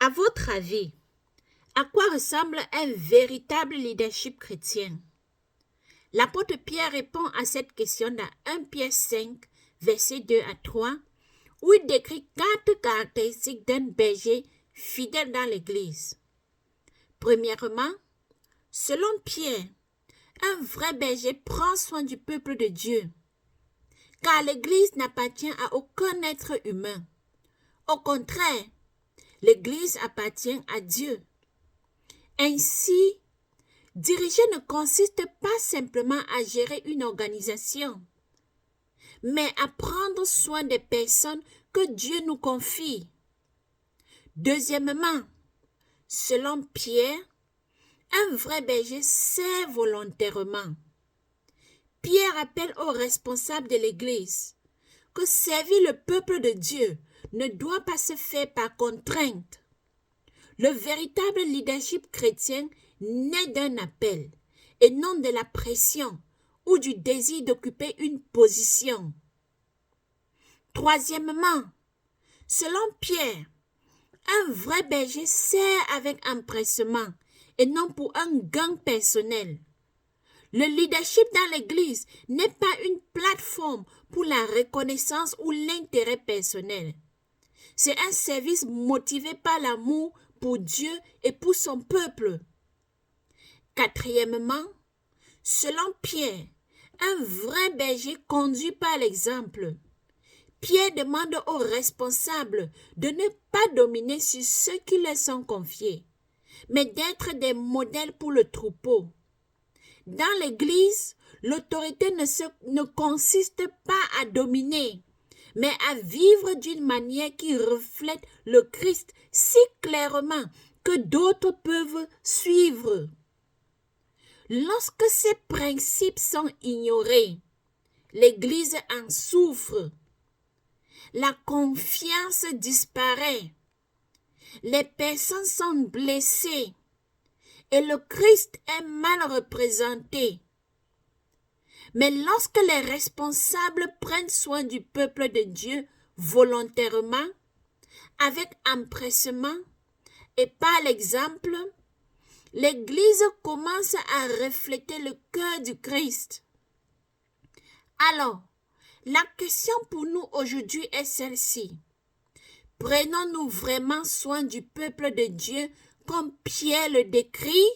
À votre avis, à quoi ressemble un véritable leadership chrétien? L'apôtre Pierre répond à cette question dans 1 Pierre 5, versets 2 à 3, où il décrit 4 caractéristiques d'un berger fidèle dans l'Église. Premièrement, selon Pierre, un vrai berger prend soin du peuple de Dieu, car l'Église n'appartient à aucun être humain. Au contraire, l'Église appartient à Dieu. Ainsi, diriger ne consiste pas simplement à gérer une organisation, mais à prendre soin des personnes que Dieu nous confie. Deuxièmement, selon Pierre, un vrai berger sert volontairement. Pierre rappelle aux responsables de l'Église que servir le peuple de Dieu ne doit pas se faire par contrainte. Le véritable leadership chrétien naît d'un appel et non de la pression ou du désir d'occuper une position. Troisièmement, selon Pierre, un vrai berger sert avec empressement et non pour un gain personnel. Le leadership dans l'Église n'est pas une plateforme pour la reconnaissance ou l'intérêt personnel. C'est un service motivé par l'amour pour Dieu et pour son peuple. Quatrièmement, selon Pierre, un vrai berger conduit par l'exemple. Pierre demande aux responsables de ne pas dominer sur ceux qui leur sont confiés, mais d'être des modèles pour le troupeau. Dans l'Église, l'autorité ne consiste pas à dominer, mais à vivre d'une manière qui reflète le Christ si clairement que d'autres peuvent suivre. Lorsque ces principes sont ignorés, l'Église en souffre. La confiance disparaît. Les personnes sont blessées et le Christ est mal représenté. Mais lorsque les responsables prennent soin du peuple de Dieu volontairement, avec empressement et par l'exemple, l'Église commence à refléter le cœur du Christ. Alors, la question pour nous aujourd'hui est celle-ci. Prenons-nous vraiment soin du peuple de Dieu comme Pierre le décrit?